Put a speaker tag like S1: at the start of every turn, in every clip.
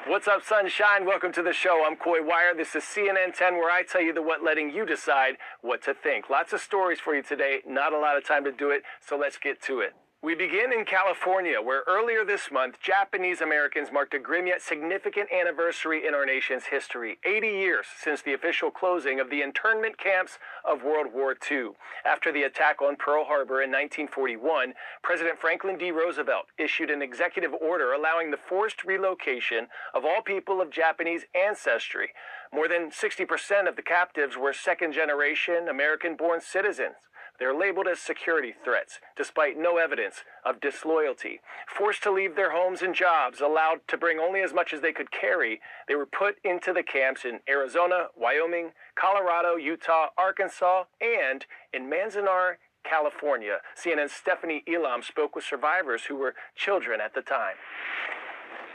S1: What's up, sunshine? Welcome to the show. I'm Coy Wire. This is CNN 10, where I tell you the what, letting you decide what to think. Lots of stories for you today. Not a lot of time to do it, so let's get to it. We begin in California, where earlier this month, Japanese Americans marked a grim yet significant anniversary in our nation's history. 80 years since the official closing of the internment camps of World War II. After the attack on Pearl Harbor in 1941, President Franklin D. Roosevelt issued an executive order allowing the forced relocation of all people of Japanese ancestry. More than 60% of the captives were second-generation American-born citizens. They're labeled as security threats, despite no evidence of disloyalty. Forced to leave their homes and jobs, allowed to bring only as much as they could carry, they were put into the camps in Arizona, Wyoming, Colorado, Utah, Arkansas, and in Manzanar, California. CNN's Stephanie Elam spoke with survivors who were children at the time.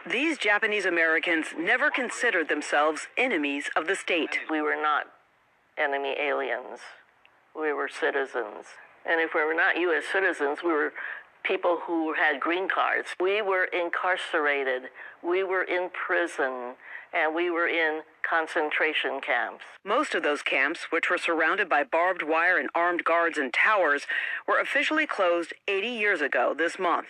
S2: These Japanese Americans never considered themselves enemies of the state.
S3: We were not enemy aliens. We were citizens. And if we were not U.S. citizens, we were people who had green cards. We were incarcerated. We were in prison. And we were in concentration camps.
S2: Most of those camps, which were surrounded by barbed wire and armed guards and towers, were officially closed 80 years ago this month.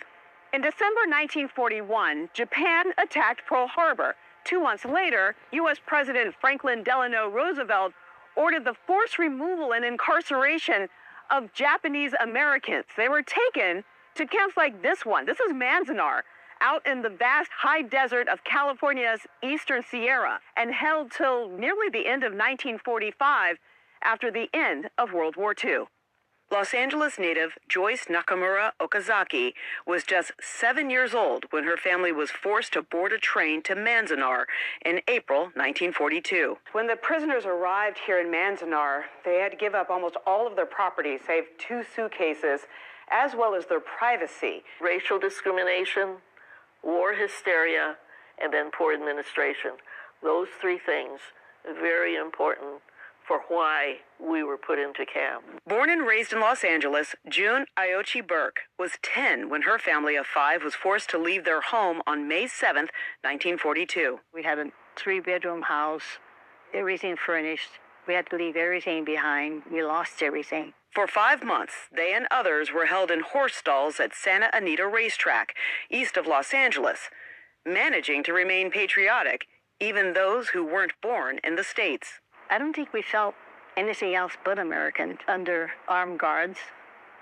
S4: In December 1941, Japan attacked Pearl Harbor. 2 months later, U.S. President Franklin Delano Roosevelt ordered the forced removal and incarceration of Japanese Americans. They were taken to camps like this one. This is Manzanar, out in the vast high desert of California's eastern Sierra, and held till nearly the end of 1945, after the end of World War II.
S2: Los Angeles native Joyce Nakamura Okazaki was just 7 years old when her family was forced to board a train to Manzanar in April 1942.
S4: When the prisoners arrived here in Manzanar, they had to give up almost all of their property, save 2 suitcases, as well as their privacy.
S3: Racial discrimination, war hysteria, and then poor administration. Those 3 things are very important for why we were put into camp.
S2: Born and raised in Los Angeles, June Ayochi Burke was 10 when her family of 5 was forced to leave their home on May 7th, 1942.
S5: We had a 3-bedroom house, everything furnished. We had to leave everything behind. We lost everything.
S2: For 5 months, they and others were held in horse stalls at Santa Anita Racetrack, east of Los Angeles, managing to remain patriotic, even those who weren't born in the States.
S5: I don't think we felt anything else but American under armed guards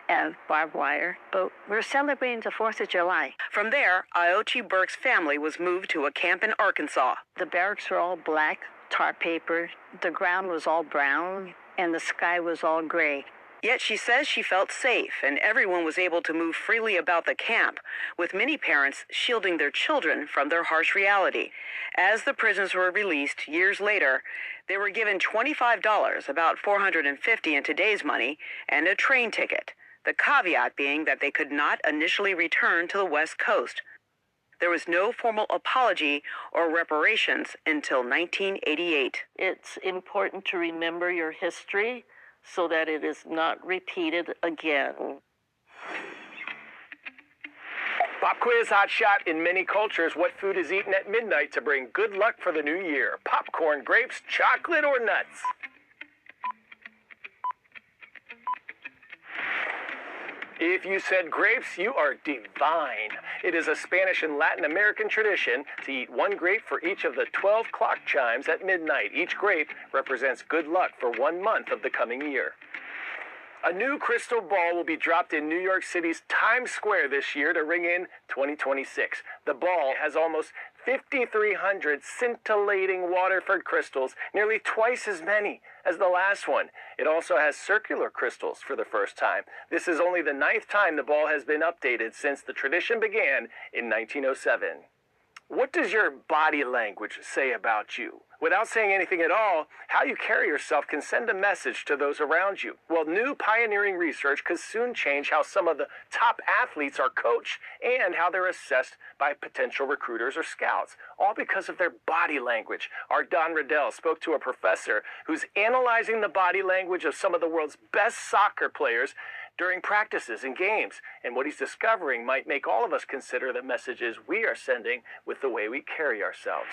S5: and barbed wire, but we're celebrating the 4th of July.
S2: From there, Ayochi Burke's family was moved to a camp in Arkansas.
S5: The barracks were all black, tar paper, the ground was all brown, and the sky was all gray.
S2: Yet she says she felt safe and everyone was able to move freely about the camp, with many parents shielding their children from their harsh reality. As the prisoners were released years later, they were given $25, about $450 in today's money, and a train ticket, the caveat being that they could not initially return to the West Coast. There was no formal apology or reparations until 1988.
S3: It's important to remember your history so that it is not repeated again.
S1: Pop quiz hot shot. In many cultures, what food is eaten at midnight to bring good luck for the new year? Popcorn, grapes, chocolate, or nuts? If you said grapes, you are divine. It is a Spanish and Latin American tradition to eat 1 grape for each of the 12 clock chimes at midnight. Each grape represents good luck for 1 month of the coming year. A new crystal ball will be dropped in New York City's Times Square this year to ring in 2026. The ball has almost 5,300 scintillating Waterford crystals, nearly twice as many as the last one. It also has circular crystals for the first time. This is only the 9th time the ball has been updated since the tradition began in 1907. What does your body language say about you? Without saying anything at all, how you carry yourself can send a message to those around you. Well, new pioneering research could soon change how some of the top athletes are coached and how they're assessed by potential recruiters or scouts, all because of their body language. Our Don Riddell spoke to a professor who's analyzing the body language of some of the world's best soccer players during practices and games. And what he's discovering might make all of us consider the messages we are sending with the way we carry ourselves.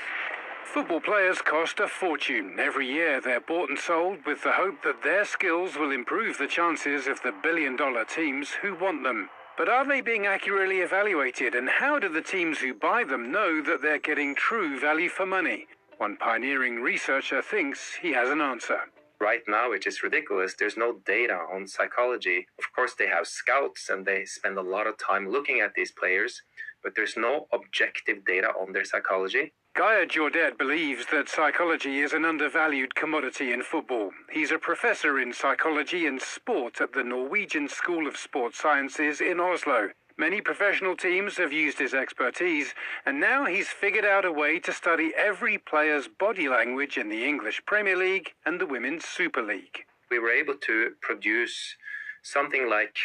S6: Football players cost a fortune. Every year they're bought and sold with the hope that their skills will improve the chances of the billion-dollar teams who want them. But are they being accurately evaluated, and how do the teams who buy them know that they're getting true value for money? One pioneering researcher thinks he has an answer.
S7: Right now, it is ridiculous. There's no data on psychology. Of course, they have scouts and they spend a lot of time looking at these players, but there's no objective data on their psychology.
S6: Gaia Jordet believes that psychology is an undervalued commodity in football. He's a professor in psychology and sport at the Norwegian School of Sports Sciences in Oslo. Many professional teams have used his expertise, and now he's figured out a way to study every player's body language in the English Premier League and the Women's Super League.
S7: We were able to produce something like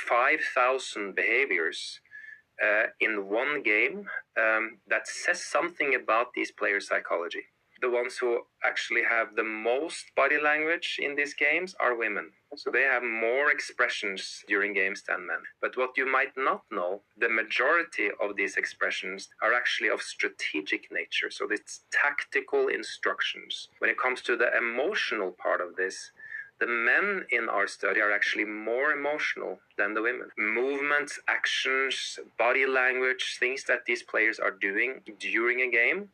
S7: 5,000 behaviors in one game that says something about these players' psychology. The ones who actually have the most body language in these games are women. So they have more expressions during games than men. But what you might not know, the majority of these expressions are actually of strategic nature. So it's tactical instructions. When it comes to the emotional part of this, the men in our study are actually more emotional than the women. Movements, actions, body language, things that these players are doing during a game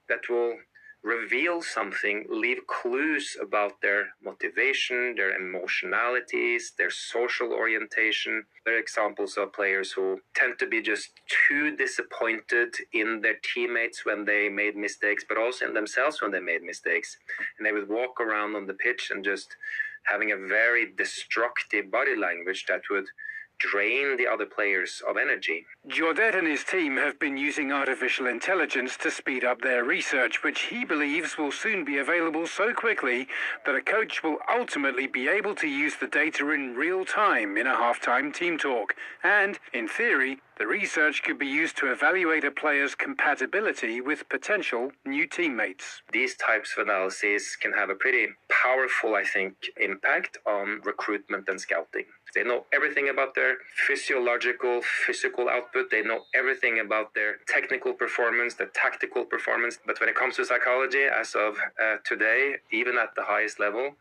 S7: that will reveal something, leave clues about their motivation, their emotionalities, their social orientation. There are examples of players who tend to be just too disappointed in their teammates when they made mistakes, but also in themselves when they made mistakes. And they would walk around on the pitch and just having a very destructive body language that would drain the other players of energy.
S6: Jordet and his team have been using artificial intelligence to speed up their research, which he believes will soon be available so quickly that a coach will ultimately be able to use the data in real time in a halftime team talk. And, in theory, the research could be used to evaluate a player's compatibility with potential new teammates.
S7: These types of analyses can have a pretty powerful, I think, impact on recruitment and scouting. They know everything about their physical output. They know everything about their technical performance, their tactical performance. But when it comes to psychology, as of today, even at the highest level,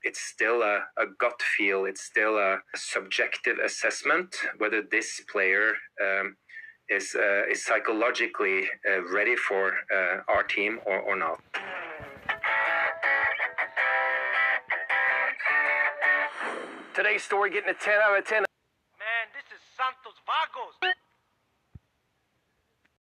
S7: it's still a gut feel. It's still a subjective assessment whether this player is psychologically ready for our team or not.
S1: Today's story getting a 10 out of 10.
S8: Man, this is Santos Vagos.